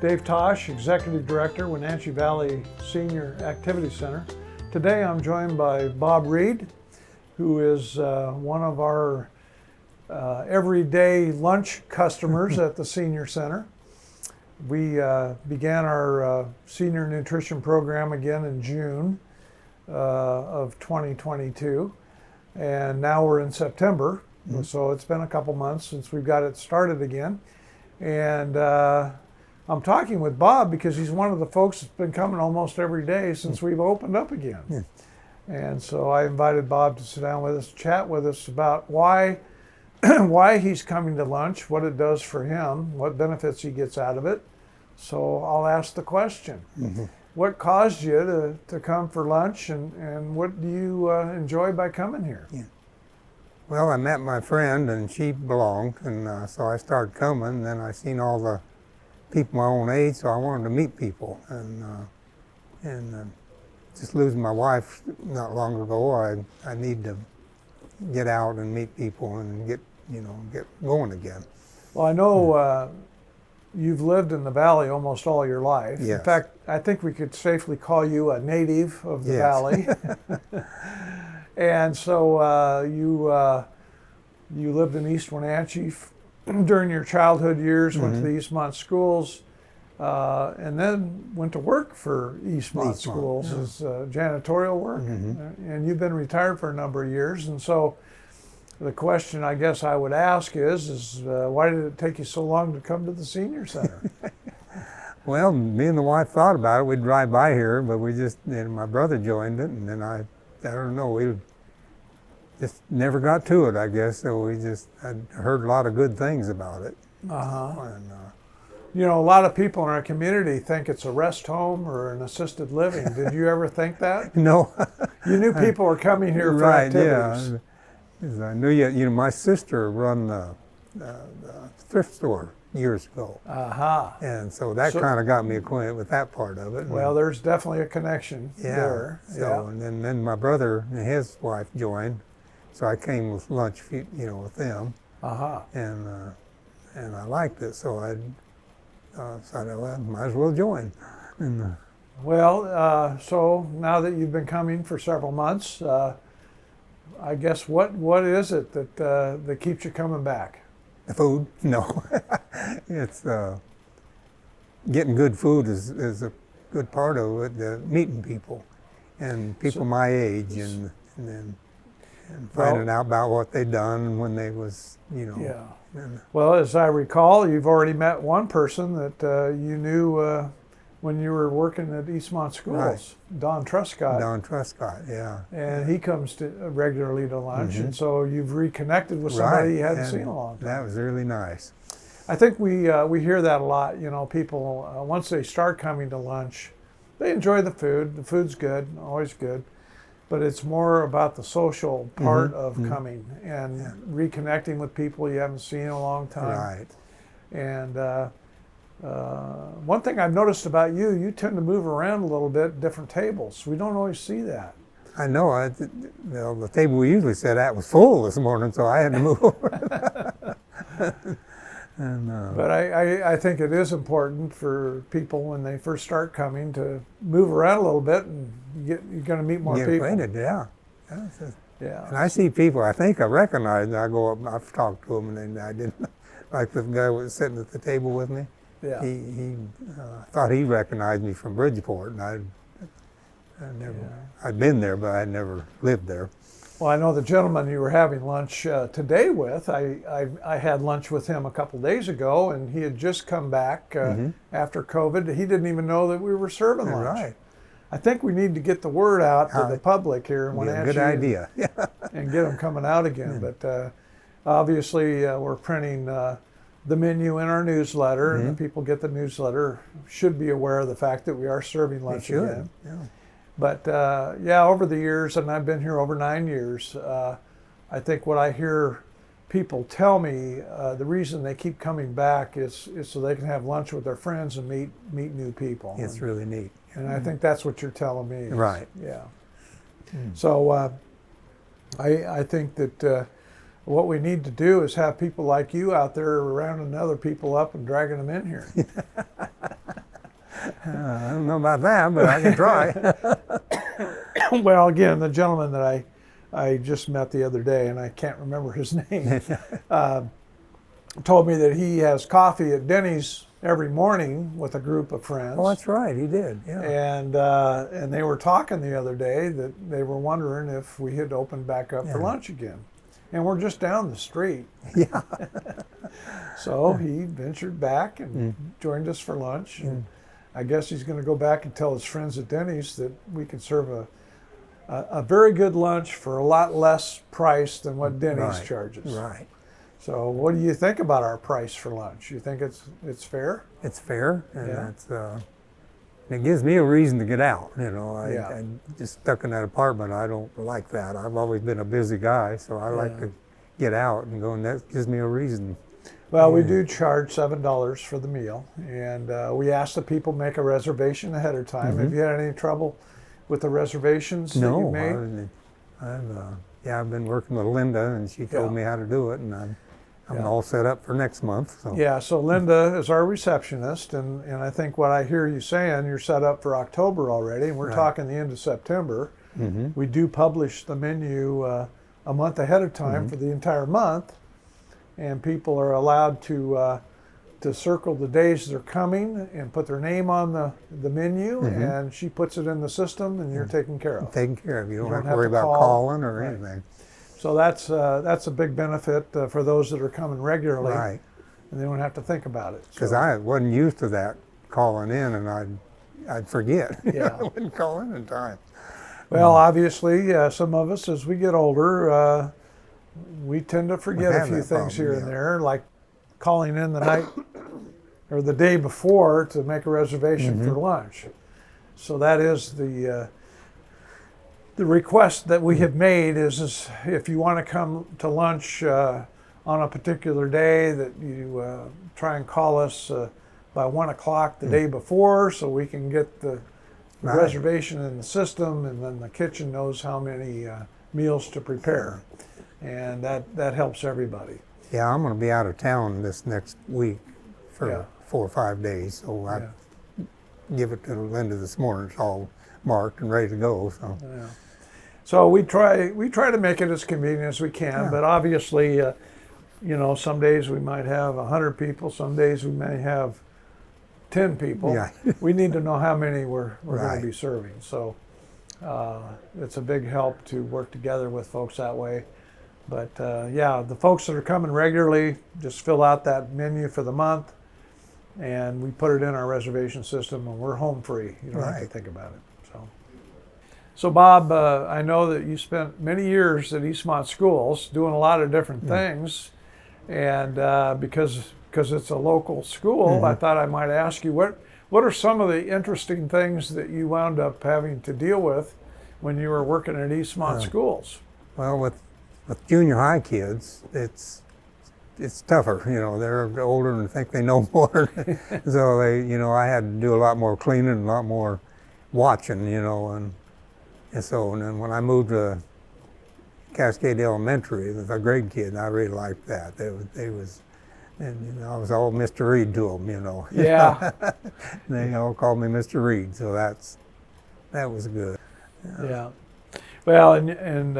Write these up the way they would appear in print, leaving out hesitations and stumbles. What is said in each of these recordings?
Dave Tosh, Executive Director, Wenatchee Valley Senior Activity Center. Today I'm joined by Bob Reed, who is one of our everyday lunch customers at the Senior Center. We began our senior nutrition program again in June of 2022, and now we're in September, so it's been a couple months since we've got it started again. And I'm talking with Bob because he's one of the folks that's been coming almost every day since we've opened up again. Yeah. And so I invited Bob to sit down with us, chat with us about why why he's coming to lunch, what it does for him, what benefits he gets out of it. So I'll ask the question. What caused you to come for lunch, and what do you enjoy by coming here? Yeah. Well, I met my friend and she belonged, and so I started coming, and then I seen all the people my own age, so I wanted to meet people. And just losing my wife not long ago, I need to get out and meet people and get going again. Well, I know you've lived in the valley almost all your life. Yes. In fact, I think we could safely call you a native of the valley. And so you lived in East Wenatchee during your childhood years, went to the Eastmont schools, and then went to work for Eastmont schools as janitorial work. And you've been retired for a number of years. And so the question I guess I would ask is why did it take you so long to come to the Senior Center? Well, me and the wife thought about it. We'd drive by here, but my brother joined it, and then I don't know, we just never got to it, I guess. So I'd heard a lot of good things about it. And, you know, a lot of people in our community think it's a rest home or an assisted living. Did you ever think that? No. You knew people were coming here for activities. Yeah. 'Cause I knew my sister run the thrift store years ago. And so that kind of got me acquainted with that part of it. Well, there's definitely a connection there. So, and then my brother and his wife joined, so I came with lunch, with them. And I liked it, so I decided, well, I might as well join. And, so now that you've been coming for several months, I guess what is it that keeps you coming back? the food? No. It's getting good food is a good part of it. Meeting people and people my age, and finding out about what they'd done when they was, Yeah. Well, as I recall, you've already met one person that you knew when you were working at Eastmont Schools, Right. Don Truscott. Don Truscott, yeah. And he comes regularly to lunch, and so you've reconnected with somebody you hadn't seen in a long time. That was really nice. I think we hear that a lot. People once they start coming to lunch, they enjoy the food. The food's good, always good, but it's more about the social part of coming and reconnecting with people you haven't seen in a long time. Right. And one thing I've noticed about you tend to move around a little bit at different tables. We don't always see that. I know. The table we usually sat at was full this morning, so I had to move over. But I think it is important for people when they first start coming to move around a little bit, and you're going to meet more people. Get acquainted, yeah. Yeah. And I see people I think I recognize, and I go up, I've talked to them, and I didn't, like the guy who was sitting at the table with me. Yeah. He thought he recognized me from Bridgeport, and I'd been there, but I'd never lived there. Well, I know the gentleman you were having lunch today with. I had lunch with him a couple days ago, and he had just come back after COVID. He didn't even know that we were serving lunch. Right. I think we need to get the word out to the public here in Wenatchee. Good idea. And get them coming out again. But obviously, we're printing the menu in our newsletter, and the people get the newsletter should be aware of the fact that we are serving lunch again. Yeah. But over the years, and I've been here over 9 years, I think what I hear people tell me, the reason they keep coming back is so they can have lunch with their friends and meet new people. It's really neat. And I think that's what you're telling me. Right. Yeah. So I think that what we need to do is have people like you out there rounding other people up and dragging them in here. I don't know about that, but I can try. Well, again, the gentleman that I just met the other day, and I can't remember his name, told me that he has coffee at Denny's every morning with a group of friends. Oh, that's right, he did. Yeah. And they were talking the other day that they were wondering if we had opened back up for lunch again. And we're just down the street. Yeah. So he ventured back and joined us for lunch. And I guess he's going to go back and tell his friends at Denny's that we can serve a very good lunch for a lot less price than what Denny's charges. Right. So what do you think about our price for lunch? You think it's fair? It's fair, and it gives me a reason to get out. I'm just stuck in that apartment. I don't like that. I've always been a busy guy, so I like to get out and go, and that gives me a reason. Well, we do charge $7 for the meal, and we ask the people make a reservation ahead of time. Have you had any trouble with the reservations that you made? I've been working with Linda, and she told me how to do it, and I'm all set up for next month. So. Yeah, so Linda is our receptionist, and I think what I hear you saying, you're set up for October already, and we're talking the end of September. We do publish the menu a month ahead of time for the entire month, and people are allowed to circle the days they're coming and put their name on the menu, and she puts it in the system, and you're taken care of. Taken care of. You don't have to worry about calling or anything. So that's a big benefit for those that are coming regularly, right? And they don't have to think about it. Because I wasn't used to that calling in, and I'd forget. Yeah, I wouldn't call in time. Well, obviously, some of us as we get older, we tend to forget a few things here and there, like calling in the night or the day before to make a reservation for lunch. So that is the request that we have made is if you want to come to lunch on a particular day, that you try and call us by 1 o'clock the day before, so we can get the reservation in the system, and then the kitchen knows how many meals to prepare, and that helps everybody. Yeah, I'm going to be out of town this next week for 4 or 5 days, so I give it to Linda this morning. It's all marked and ready to go. So we try to make it as convenient as we can, but obviously, some days we might have 100 people, some days we may have 10 people. Yeah. We need to know how many we're going to be serving. So it's a big help to work together with folks that way. But the folks that are coming regularly just fill out that menu for the month, and we put it in our reservation system, and we're home free. You don't have to think about it. So Bob, I know that you spent many years at Eastmont Schools doing a lot of different things, and because it's a local school, I thought I might ask you, what are some of the interesting things that you wound up having to deal with when you were working at Eastmont Schools? Well, with junior high kids, it's tougher. They're older and think they know more, so I had to do a lot more cleaning and a lot more watching, and then when I moved to Cascade Elementary with a grade kid, I really liked that. And I was all Mr. Reed to them, Yeah. They all called me Mr. Reed, so that was good. Yeah. Well, and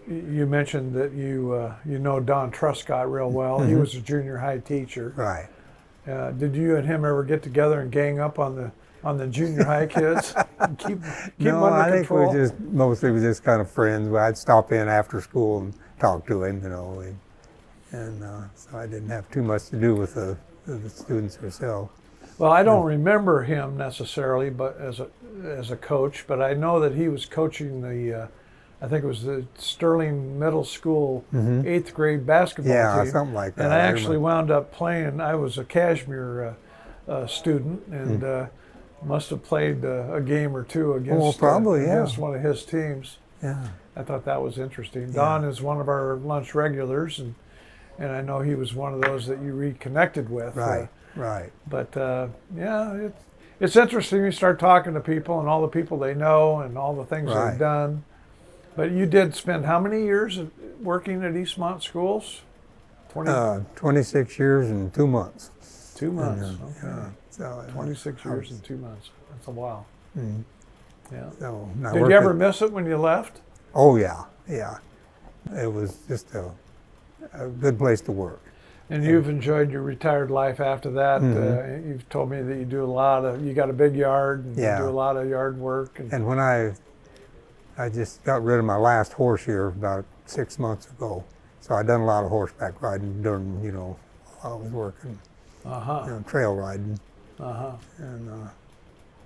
you mentioned that you know Don Truscott real well. He was a junior high teacher. Right. Did you and him ever get together and gang up on the junior high kids? keep no, under I control? think mostly we just kind of friends. I'd stop in after school and talk to him, and so I didn't have too much to do with the students herself. Well, I don't remember him necessarily, but as a coach, but I know that he was coaching I think it was the Sterling Middle School 8th grade basketball team. Yeah, something like that. And I actually wound up playing. I was a Kashmir student, and must have played a game or two against against one of his teams. Yeah, I thought that was interesting. Don is one of our lunch regulars, and I know he was one of those that you reconnected with. Right. Right. But it's interesting. You start talking to people and all the people they know and all the things they've done. But you did spend how many years working at Eastmont Schools? 26 years and 2 months. 2 months. And, Okay. So 26 years and 2 months. That's a while. Mm, Yeah. so and I Did worked you ever at- miss it when you left? Oh yeah, yeah. It was just a good place to work. And you've enjoyed your retired life after that. Mhm. You've told me that you do a lot of, you got a big yard and Yeah. you do a lot of yard work. And And when I just got rid of my last horse here about 6 months ago, so I done a lot of horseback riding during, while I was working, uh-huh. trail riding, Uh-huh. and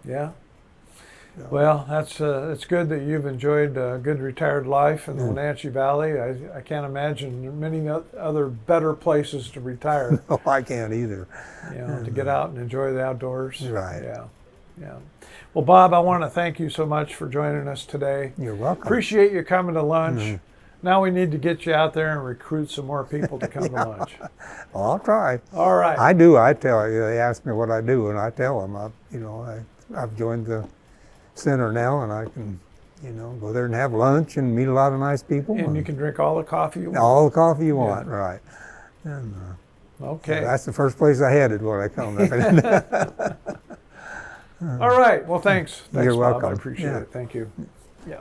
Yeah. so- Well, it's good that you've enjoyed a good retired life in the Wenatchee Valley. I can't imagine many other better places to retire. no, I can't either. To get out and enjoy the outdoors. Right. Yeah. Yeah. Well, Bob, I want to thank you so much for joining us today. You're welcome. Appreciate you coming to lunch. Now we need to get you out there and recruit some more people to come to lunch. Well, I'll try. All right. I do. I tell you. They ask me what I do, and I tell them. I've joined the center now, and I can, go there and have lunch and meet a lot of nice people. And you can drink all the coffee you want. all the coffee you want, right? And Okay. that's the first place I headed when I come there. All right. Well, thanks. Thanks, You're Bob. I welcome. appreciate Yeah. it. Thank you. Yeah.